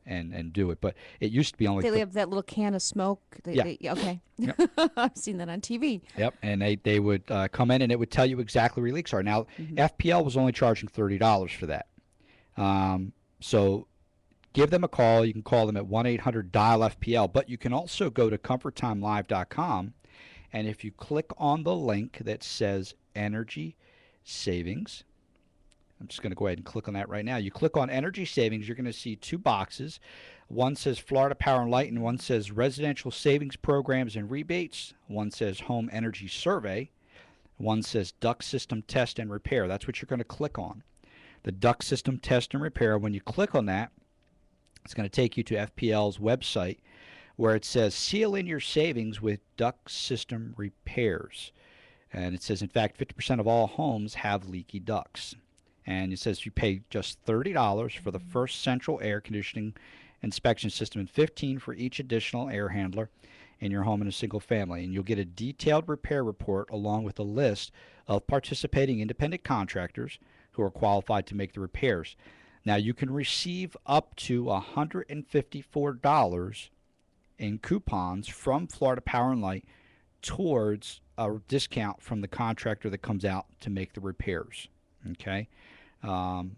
Speaker 2: and do it. But it used to be only...
Speaker 3: They have that little can of smoke. Okay.
Speaker 2: Yep.
Speaker 3: I've seen that on TV.
Speaker 2: Yep, and they would come in, and it would tell you exactly where leaks are. Now, FPL was only charging $30 for that. So give them a call. You can call them at 1-800-DIAL-FPL, but you can also go to ComfortTimeLive.com, and if you click on the link that says Energy Savings, I'm just going to go ahead and click on that right now. You click on Energy Savings, you're going to see two boxes. One says Florida Power and Light, and one says Residential Savings Programs and Rebates. One says Home Energy Survey. One says Duct System Test and Repair. That's what you're going to click on. The Duct System Test and Repair. When you click on that, it's going to take you to FPL's website, where it says seal in your savings with duct system repairs. And it says, in fact, 50% of all homes have leaky ducts. And it says you pay just $30 for the first central air conditioning inspection system and $15 for each additional air handler in your home in a single family. And you'll get a detailed repair report along with a list of participating independent contractors who are qualified to make the repairs. Now, you can receive up to $154 in coupons from Florida Power and Light towards a discount from the contractor that comes out to make the repairs. Okay? And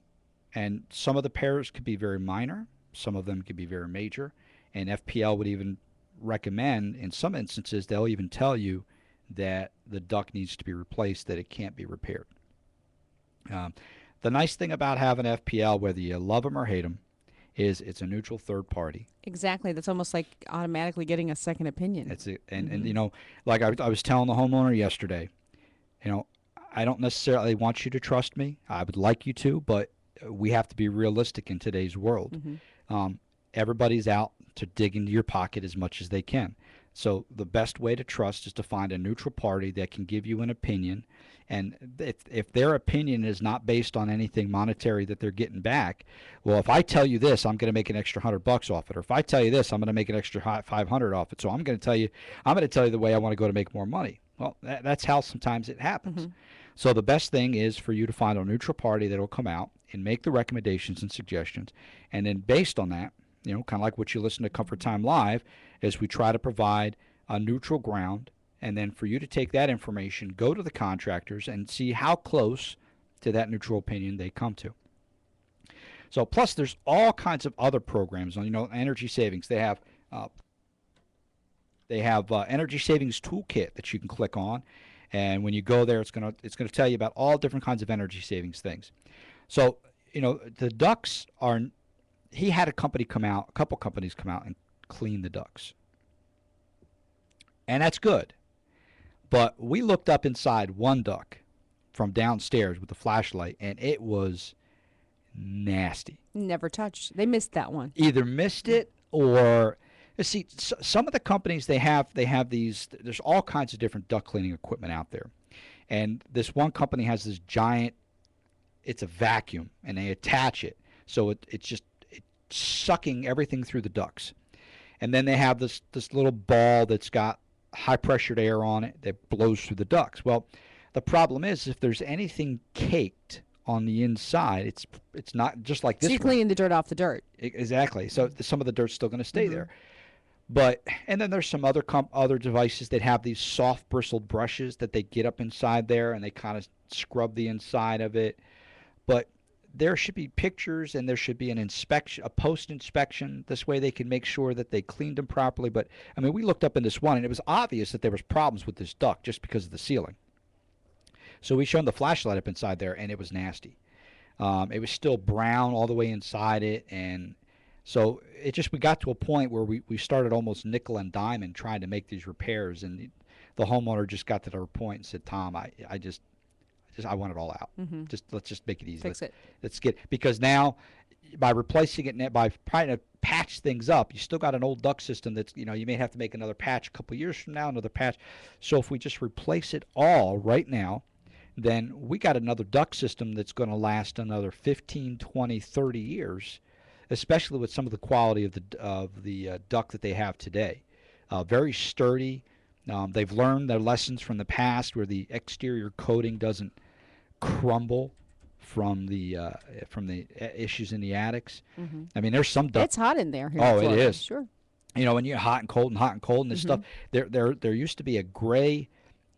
Speaker 2: some of the repairs could be very minor. Some of them could be very major. And FPL would even recommend, in some instances, they'll even tell you that the duct needs to be replaced, that it can't be repaired. The nice thing about having FPL, whether you love them or hate them, is it's a neutral third party.
Speaker 3: Exactly. That's almost like automatically getting a second opinion.
Speaker 2: And you know, like I was telling the homeowner yesterday, you know, I don't necessarily want you to trust me. I would like you to, but we have to be realistic in today's world. Everybody's out to dig into your pocket as much as they can. So the best way to trust is to find a neutral party that can give you an opinion. And if their opinion is not based on anything monetary that they're getting back, well, if I tell you this, I'm going to make an extra $100 off it. Or if I tell you this, I'm going to make an extra $500 off it. So I'm going to tell you the way I want to go to make more money. Well, that's how sometimes it happens. So the best thing is for you to find a neutral party that will come out and make the recommendations and suggestions. And then based on that, you know, kind of like what you listen to Comfort Time Live, is we try to provide a neutral ground, and then for you to take that information, go to the contractors and see how close to that neutral opinion they come to. So plus there's all kinds of other programs on, you know, energy savings. They have energy savings toolkit that you can click on, and when you go there, it's gonna tell you about all different kinds of energy savings things. So, you know, the ducts are. He had a couple companies come out and clean the ducts, and that's good. But we looked up inside one duct from downstairs with the flashlight, and it was nasty.
Speaker 3: Never touched. They missed that one.
Speaker 2: Either missed it, or see, some of the companies they have these. There's all kinds of different duct cleaning equipment out there, and this one company has this giant. It's a vacuum, and they attach it, so it's sucking everything through the ducts, and then they have this little ball that's got high pressured air on it that blows through the ducts. Well, The problem is if there's anything caked on the inside, it's not just like this.
Speaker 3: So you're
Speaker 2: one.
Speaker 3: cleaning the dirt off the dirt.
Speaker 2: Exactly. So some of the dirt's still going to stay there. But and then there's some other devices that have these soft bristled brushes that they get up inside there and they kind of scrub the inside of it. But there should be pictures and there should be an inspection, a post inspection. This way they can make sure that they cleaned them properly. But I mean, we looked up in this one and it was obvious that there was problems with this duct just because of the sealing. So we shone the flashlight up inside there and it was nasty. It was still brown all the way inside it, and so we got to a point where we started almost nickel and diamond trying to make these repairs, and the homeowner just got to their point and said, Tom, I want it all out. Let's just make it easy.
Speaker 3: Fix it.
Speaker 2: Let's get, because now by replacing it, by trying to patch things up, you still got an old duct system that's, you may have to make another patch a couple of years from now, another patch. So if we just replace it all right now, then we got another duct system that's going to last another 15, 20, 30 years, especially with some of the quality of the duct that they have today. Very sturdy. They've learned their lessons from the past where the exterior coating doesn't crumble from the issues in the attics. I mean, there's some duct.
Speaker 3: It's hot in there. Here
Speaker 2: Oh,
Speaker 3: in Florida.
Speaker 2: it is.
Speaker 3: Sure.
Speaker 2: When you're hot and cold and this stuff, there used to be a gray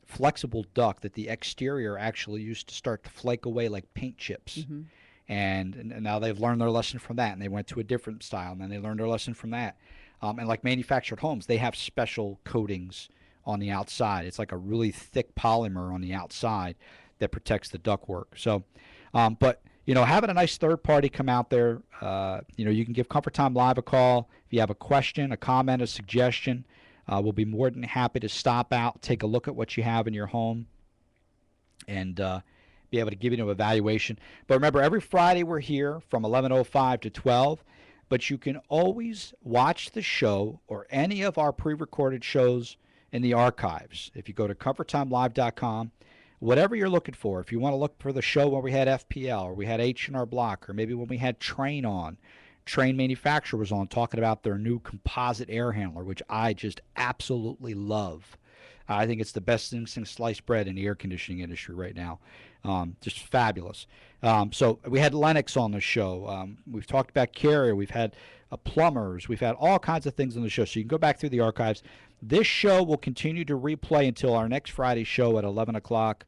Speaker 2: flexible duct that the exterior actually used to start to flake away like paint chips. And now they've learned their lesson from that, and they went to a different style, and then they learned their lesson from that. And like manufactured homes, they have special coatings on the outside. It's like a really thick polymer on the outside that protects the ductwork. So, but having a nice third party come out there, you can give Comfort Time Live a call if you have a question, a comment, a suggestion. We'll be more than happy to stop out, take a look at what you have in your home, and be able to give you an evaluation. But remember, every Friday we're here from 11:05 to 12, but you can always watch the show or any of our pre-recorded shows in the archives. If you go to ComfortTimeLive.com, whatever you're looking for, if you want to look for the show when we had FPL or we had H&R Block or maybe when we had Train on, Train manufacturer was on talking about their new composite air handler, which I just absolutely love. I think it's the best thing since sliced bread in the air conditioning industry right now. Just fabulous. So we had Lennox on the show. We've talked about Carrier. We've had plumbers. We've had all kinds of things on the show. So you can go back through the archives. This show will continue to replay until our next Friday show at 11 o'clock.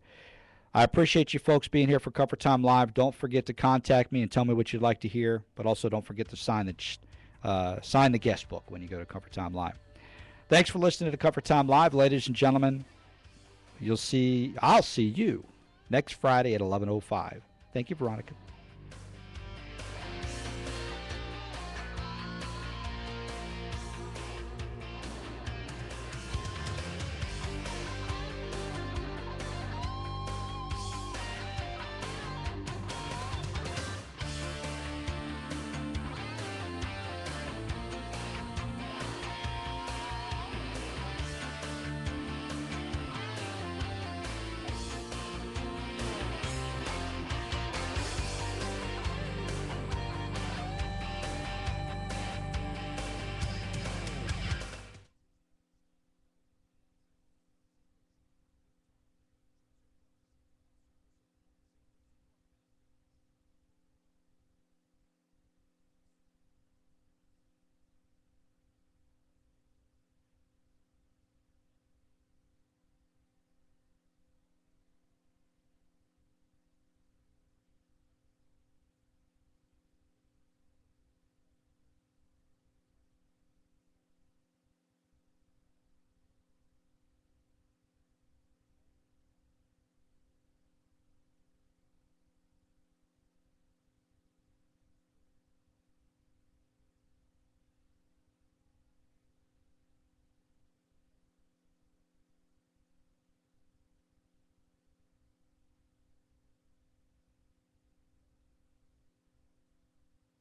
Speaker 2: I appreciate you folks being here for Comfort Time Live. Don't forget to contact me and tell me what you'd like to hear, but also don't forget to sign the guest book when you go to Comfort Time Live. Thanks for listening to Comfort Time Live, ladies and gentlemen. I'll see you next Friday at 11:05. Thank you, Veronica.